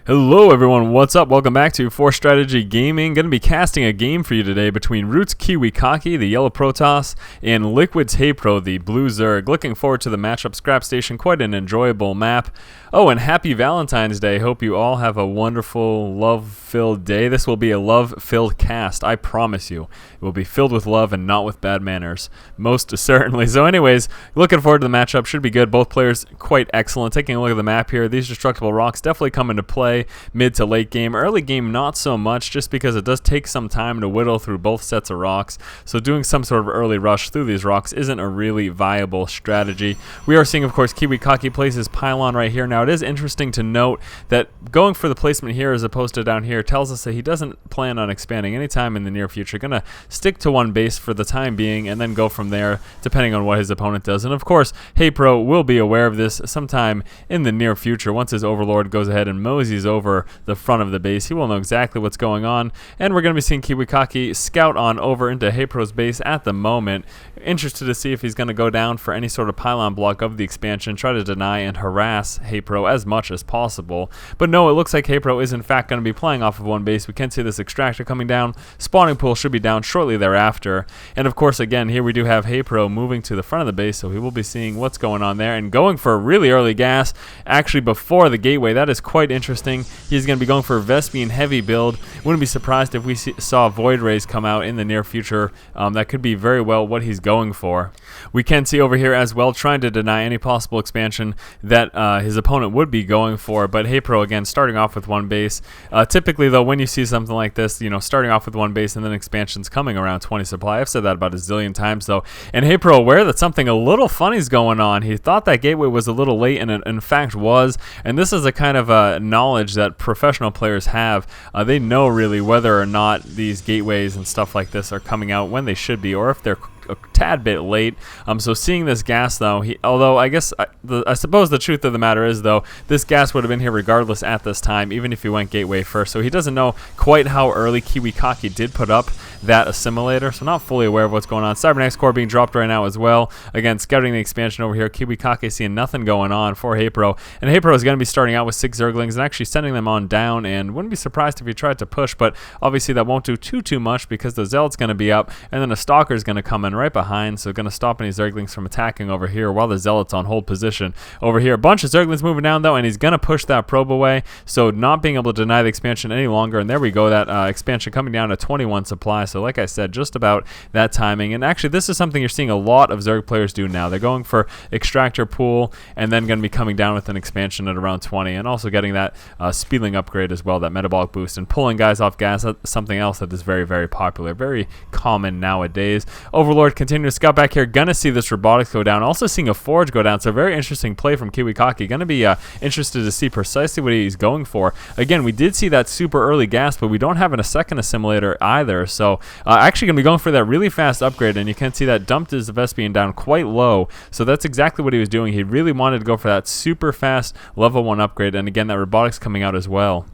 Hello everyone, what's up? Welcome back to Force Strategy Gaming. Going to be casting a game for you today between Root's KiWiKaKi, the yellow Protoss, and Liquid's Haypro, the blue Zerg. Looking forward to the matchup. Scrap Station, quite an enjoyable map. Oh, and happy Valentine's Day. Hope you all have a wonderful, love-filled day. This will be a love-filled cast, I promise you. It will be filled with love and not with bad manners, most certainly. So anyways, looking forward to the matchup. Should be good. Both players quite excellent. Taking a look at the map here, these destructible rocks definitely come into play mid to late game. Early game, not so much, just because it does take some time to whittle through both sets of rocks. So doing some sort of early rush through these rocks isn't a really viable strategy. We are seeing, of course, KiWiKaKi place his pylon right here. Now, it is interesting to note that going for the placement here as opposed to down here tells us that he doesn't plan on expanding anytime in the near future. Going to stick to one base for the time being and then go from there, depending on what his opponent does. And, of course, Haypro will be aware of this sometime in the near future. Once his Overlord goes ahead and moseys over the front of the base, he will know exactly what's going on. And we're going to be seeing KiWiKaKi scout on over into Haypro's base at the moment. Interested to see if he's going to go down for any sort of pylon block of the expansion, try to deny and harass Haypro as much as possible. But no, it looks like Haypro is in fact going to be playing off of one base. We can see this extractor coming down. Spawning pool should be down shortly thereafter. And of course, again, here we do have Haypro moving to the front of the base, so he will be seeing what's going on there and going for a really early gas actually before the gateway. That is quite interesting. He's going to be going for a Vespian heavy build. Wouldn't be surprised if we saw Void Rays come out in the near future. That could be very well what he's going for. We can see over here as well trying to deny any possible expansion that his opponent would be going for, but Haypro again starting off with one base. Typically though, when you see something like this, you know, starting off with one base and then expansions coming around 20 supply. I've said that about a zillion times though. And Haypro aware that something a little funny is going on. He thought that gateway was a little late, and it in fact was. And this is a kind of knowledge that professional players have. They know really whether or not these gateways and stuff like this are coming out when they should be, or if they're a tad bit late. So seeing this gas though, although I guess I suppose the truth of the matter is though, this gas would have been here regardless at this time, even if he went gateway first. So he doesn't know quite how early KiWiKaKi did put up that assimilator, so not fully aware of what's going on. Cybernetics core being dropped right now as well. Again, scouting the expansion over here. KiWiKaKi seeing nothing going on for Haypro, and Haypro is going to be starting out with 6 Zerglings and actually sending them on down, and wouldn't be surprised if he tried to push, but obviously that won't do too much because the Zealot's going to be up, and then a Stalker is going to come in right behind, so going to stop any Zerglings from attacking over here while the Zealot's on hold position over here. A bunch of Zerglings moving down though, and he's going to push that probe away, so not being able to deny the expansion any longer. And there we go, that expansion coming down to 21 supply. So like I said, just about that timing. And actually this is something you're seeing a lot of Zerg players do now. They're going for extractor pool and then going to be coming down with an expansion at around 20, and also getting that speedling upgrade as well, that metabolic boost, and pulling guys off gas. That's something else that is very popular, very common nowadays. Overlord continuing to scout back here, gonna see this robotics go down, also seeing a forge go down. So very interesting play from KiWiKaKi. Gonna be interested to see precisely what he's going for. Again, we did see that super early gas, but we don't have a second assimilator either, so actually gonna be going for that really fast upgrade, and you can see that dumped his Vespian down quite low. So that's exactly what he was doing. He really wanted to go for that super fast level 1 upgrade, and again that robotics coming out as well.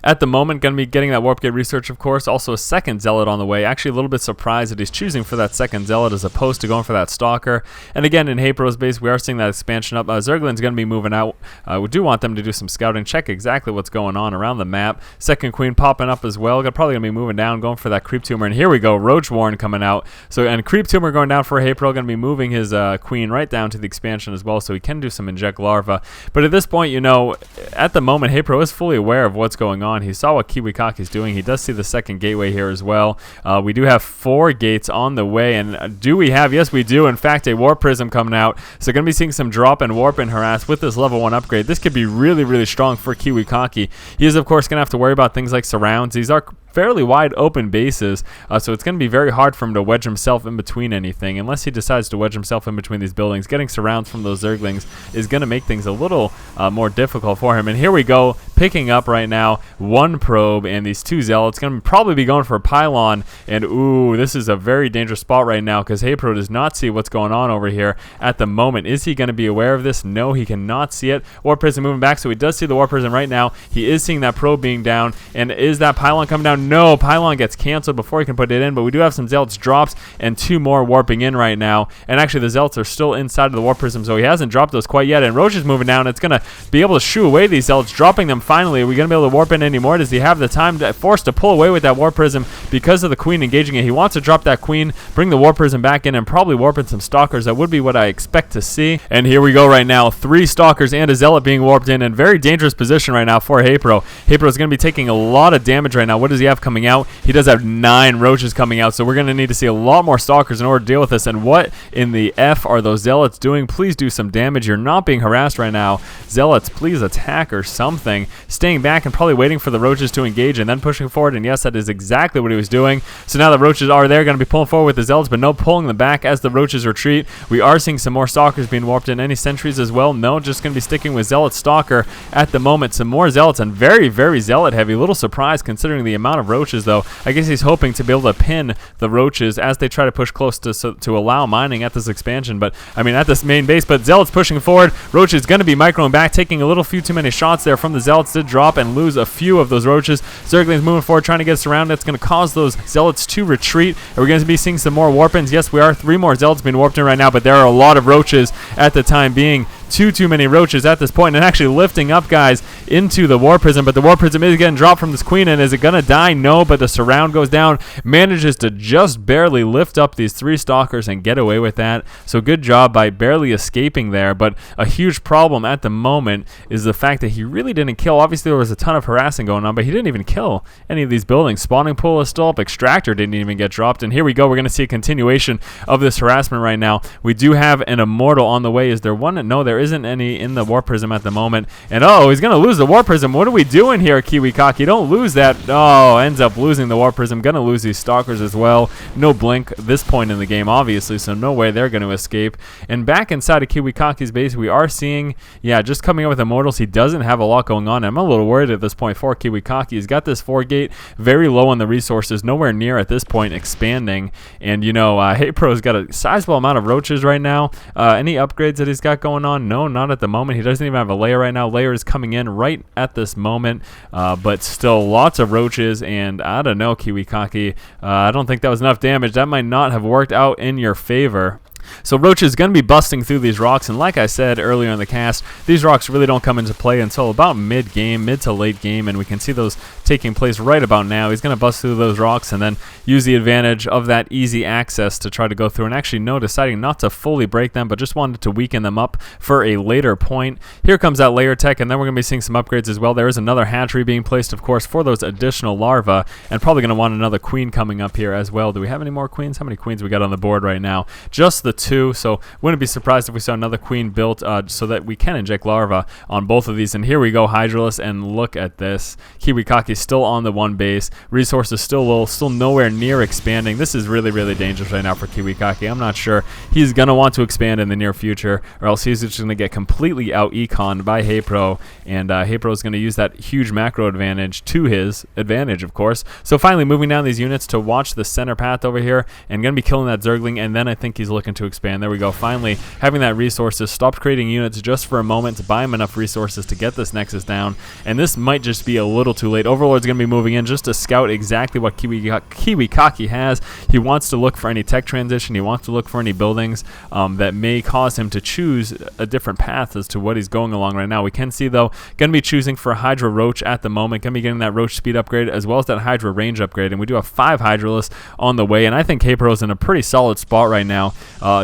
At the moment, going to be getting that Warp Gate research, of course. Also a second Zealot on the way. Actually a little bit surprised that he's choosing for that second Zealot as opposed to going for that Stalker. And again, in Haypro's base, we are seeing that expansion up. Zerglin's going to be moving out. We do want them to do some scouting, check exactly what's going on around the map. Second Queen popping up as well. Probably going to be moving down, going for that Creep Tumor. And here we go, Roach Warren coming out. So, and Creep Tumor going down for Haypro, going to be moving his Queen right down to the expansion as well, so he can do some Inject Larva. But at this point, you know, at the moment, Haypro is fully aware of what's going on. He saw what KiWiKaKi is doing. He does see the second gateway here as well. We do have 4 gates on the way, and do we have? Yes, we do. In fact, a Warp Prism coming out. So going to be seeing some drop and warp and harass with this level 1 upgrade. This could be really strong for KiWiKaKi. He is, of course, going to have to worry about things like surrounds. These are fairly wide open bases, so it's going to be very hard for him to wedge himself in between anything, unless he decides to wedge himself in between these buildings. Getting surrounds from those Zerglings is going to make things a little more difficult for him. And here we go, picking up right now 1 probe and these 2 Zealots. Going to probably be going for a pylon, and ooh, this is a very dangerous spot right now because Haypro does not see what's going on over here at the moment. Is he going to be aware of this? No, he cannot see it. Warp Prism moving back, so he does see the Warp Prism right now. He is seeing that probe being down, and is that pylon coming down? No, pylon gets canceled before he can put it in, but we do have some Zealots drops and 2 more warping in right now. And actually the Zealots are still inside of the Warp Prism, so he hasn't dropped those quite yet. And Roach is moving down. It's going to be able to shoo away these Zealots, dropping them finally. Are we going to be able to warp in anymore? Does he have the time to force to pull away with that Warp Prism because of the Queen engaging it? He wants to drop that Queen, bring the Warp Prism back in, and probably warp in some Stalkers. That would be what I expect to see. And here we go right now. 3 Stalkers and a Zealot being warped in very dangerous position right now for Haypro. Haypro is going to be taking a lot of damage right now. What does he have coming out? He does have 9 roaches coming out, so we're going to need to see a lot more Stalkers in order to deal with this. And what in the F are those Zealots doing? Please do some damage. You're not being harassed right now. Zealots, please attack or something. Staying back and probably waiting for the roaches to engage and then pushing forward. And yes, that is exactly what he was doing. So now the roaches are there, going to be pulling forward with the Zealots, but no pulling them back as the roaches retreat. We are seeing some more Stalkers being warped in. Any sentries as well? No, just going to be sticking with Zealot Stalker at the moment. Some more Zealots and very, very Zealot heavy. A little surprised considering the amount of roaches, though. I guess he's hoping to be able to pin the roaches as they try to push close to allow mining at this expansion, but I mean at this main base. But Zealots pushing forward. Roaches going to be microing back, taking a few too many shots there from the Zealots. Did drop and lose a few of those roaches. Zergling's moving forward, trying to get surrounded. That's going to cause those Zealots to retreat. Are we going to be seeing some more warp-ins? Yes, we are. 3 more Zealots being warped in right now, but there are a lot of roaches at the time being. Too many roaches at this point, and actually lifting up guys into the Warp Prism, but the Warp Prism is getting dropped from this Queen, and is it gonna die? No, but the surround goes down, manages to just barely lift up these 3 Stalkers and get away with that. So good job by barely escaping there, but a huge problem at the moment is the fact that he really didn't kill. Obviously there was a ton of harassing going on, but he didn't even kill any of these buildings. Spawning pool is still up, Extractor didn't even get dropped, and here we go. We're gonna see a continuation of this harassment right now. We do have an Immortal on the way. Is there one? No, there isn't any in the Warp Prism at the moment. And oh, he's going to lose the Warp Prism. What are we doing here, KiWiKaKi? Don't lose that. Oh, ends up losing the Warp Prism. Going to lose these Stalkers as well. No blink at this point in the game, obviously, so no way they're going to escape. And back inside of KiWiKaKi's base, we are seeing, yeah, just coming up with Immortals. He doesn't have a lot going on. I'm a little worried at this point for KiWiKaKi. He's got this 4-gate, very low on the resources, nowhere near at this point expanding. And, you know, Haypro's got a sizable amount of roaches right now. Any upgrades that he's got going on? No, not at the moment. He doesn't even have a layer right now. Layer is coming in right at this moment, but still lots of roaches, and I don't know, KiWiKaKi. I don't think that was enough damage. That might not have worked out in your favor. So Roach is going to be busting through these rocks, and like I said earlier in the cast, these rocks really don't come into play until about mid-game, mid to late game, and we can see those taking place right about now. He's going to bust through those rocks and then use the advantage of that easy access to try to go through, and actually no, deciding not to fully break them, but just wanted to weaken them up for a later point. Here comes that layer tech, and then we're going to be seeing some upgrades as well. There is another hatchery being placed, of course, for those additional larvae, and probably going to want another queen coming up here as well. Do we have any more queens? How many queens we got on the board right now? Just the 2, so wouldn't be surprised if we saw another queen built so that we can inject larvae on both of these. And here we go, Hydralis, and look at this. KiWiKaKi still on the 1 base. Resources still low, still nowhere near expanding. This is really, really dangerous right now for KiWiKaKi. I'm not sure he's going to want to expand in the near future, or else he's just going to get completely out-econned by Haypro, and Haypro is going to use that huge macro advantage to his advantage, of course. So finally moving down these units to watch the center path over here, and going to be killing that Zergling, and then I think he's looking to expand. There we go. Finally having that resources, stopped creating units just for a moment to buy him enough resources to get this Nexus down, and this might just be a little too late. Overlord's going to be moving in just to scout exactly what KiWiKaKi has. He wants to look for any tech transition. He wants to look for any buildings that may cause him to choose a different path as to what he's going along right now. We can see, though, going to be choosing for Hydra Roach at the moment. Going to be getting that Roach speed upgrade as well as that Hydra range upgrade, and we do have 5 Hydralists on the way, and I think Haypro is in a pretty solid spot right now.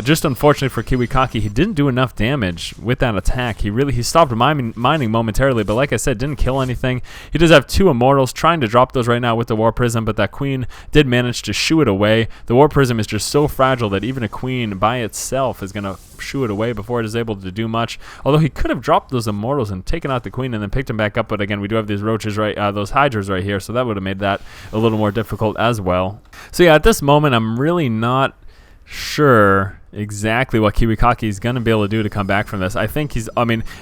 Just unfortunately for KiWiKaKi, he didn't do enough damage with that attack. He stopped mining momentarily, but like I said, didn't kill anything. He does have 2 Immortals, trying to drop those right now with the War Prism, but that Queen did manage to shoo it away. The War Prism is just so fragile that even a Queen by itself is going to shoo it away before it is able to do much. Although he could have dropped those Immortals and taken out the Queen and then picked him back up, but again, we do have these roaches those Hydras right here, so that would have made that a little more difficult as well. So yeah, at this moment, I'm really not sure exactly what KiWiKaKi is going to be able to do to come back from this. I think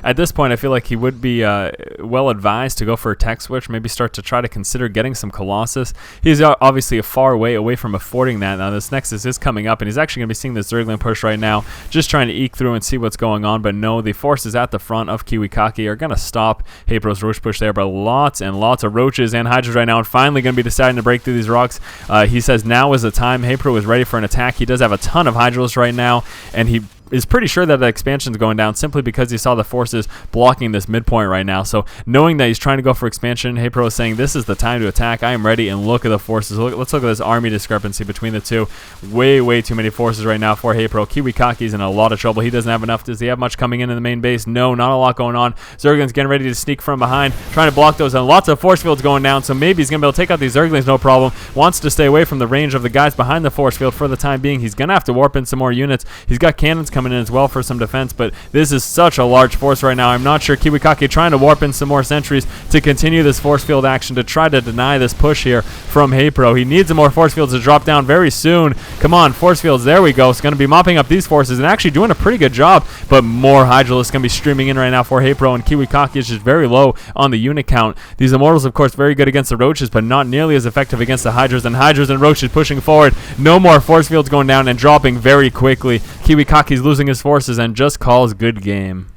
at this point, I feel like he would be well advised to go for a tech switch, maybe start to try to consider getting some Colossus. He's obviously a far way away from affording that. Now, this Nexus is coming up, and he's actually going to be seeing this Zergling push right now, just trying to eke through and see what's going on. But no, the forces at the front of KiWiKaKi are going to stop Haypro's Roach push there, but lots and lots of Roaches and Hydras right now, and finally going to be deciding to break through these rocks. He says now is the time. Haypro is ready for an attack. He does have a ton of Hydralis right now, and he is pretty sure that the expansion is going down simply because he saw the forces blocking this midpoint right now. So knowing that he's trying to go for expansion, Haypro is saying this is the time to attack. I am ready, and look at the forces. Let's look at this army discrepancy between the two. Way too many forces right now for Haypro. KiWiKaKi's in a lot of trouble. He doesn't have enough. Does he have much coming in the main base? No, not a lot going on. Zergling's getting ready to sneak from behind, trying to block those, and lots of force fields going down, so maybe he's going to be able to take out these Zerglings, no problem. Wants to stay away from the range of the guys behind the force field for the time being. He's going to have to warp in some more units. He's got cannons coming in as well for some defense, but this is such a large force right now. I'm not sure. KiWiKaKi trying to warp in some more sentries to continue this force field action to try to deny this push here from Haypro. He needs some more force fields to drop down very soon. Come on, force fields. There we go. It's going to be mopping up these forces and actually doing a pretty good job, but more Hydralisks going to be streaming in right now for Haypro, and KiWiKaKi is just very low on the unit count. These Immortals, of course, very good against the Roaches, but not nearly as effective against the Hydras, and Hydras and Roaches pushing forward. No more force fields going down and dropping very quickly. KiWiKaKi's losing his forces and just calls good game.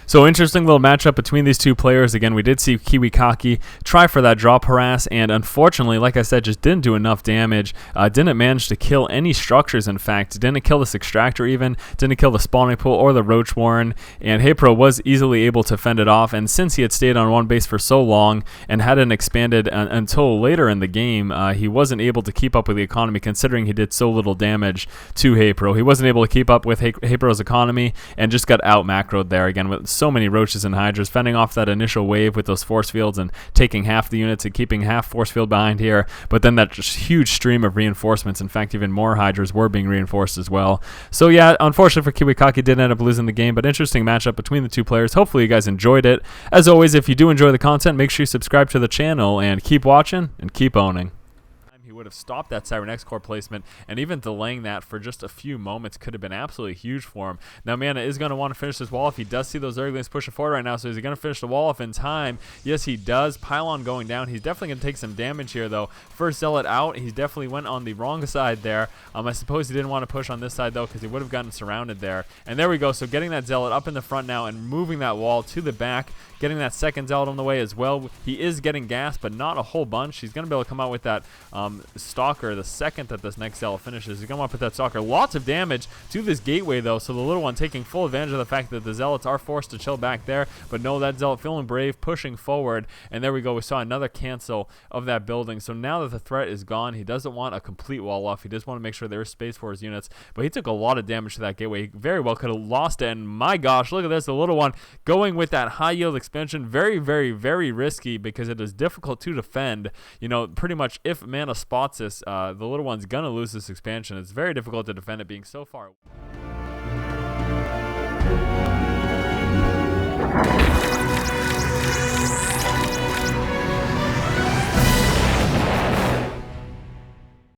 So interesting little matchup between these two players. Again, we did see KiWiKaKi try for that drop harass, and unfortunately, like I said, just didn't do enough damage. Didn't manage to kill any structures, in fact. Didn't kill this extractor even. Didn't kill the spawning pool or the roach warren. And Haypro was easily able to fend it off, and since he had stayed on one base for so long and hadn't expanded until later in the game, he wasn't able to keep up with the economy, considering he did so little damage to Haypro. He wasn't able to keep up with Haypro's economy and just got out macroed there again with so many Roaches and Hydras, fending off that initial wave with those force fields and taking half the units and keeping half force field behind here. But then that just huge stream of reinforcements. In fact, even more Hydras were being reinforced as well. So yeah, unfortunately for KiWiKaKi, did end up losing the game, but interesting matchup between the two players. Hopefully you guys enjoyed it. As always, if you do enjoy the content, make sure you subscribe to the channel and keep watching and keep owning. Would have stopped that Siren X-Core placement, and even delaying that for just a few moments could have been absolutely huge for him. Now Mana is going to want to finish this wall if he does see those Zerglings pushing forward right now. So is he going to finish the wall off in time? Yes, he does. Pylon going down. He's definitely going to take some damage here, though. First Zealot out. He definitely went on the wrong side there. I suppose he didn't want to push on this side, though, because he would have gotten surrounded there. And there we go. So getting that Zealot up in the front now and moving that wall to the back, getting that second Zealot on the way as well. He is getting gas, but not a whole bunch. He's going to be able to come out with that Stalker the second that this next Zealot finishes. He's going to want to put that Stalker. Lots of damage to this gateway, though, so the little one taking full advantage of the fact that the Zealots are forced to chill back there. But no, that Zealot feeling brave, pushing forward. And there we go. We saw another cancel of that building. So now that the threat is gone, he doesn't want a complete wall off. He just want to make sure there is space for his units. But he took a lot of damage to that gateway. He very well could have lost it. And my gosh, look at this. The little one going with that high yield expansion. Very risky because it is difficult to defend. You know, pretty much if Mana spots this, the little one's gonna lose this expansion. It's very difficult to defend it being so far.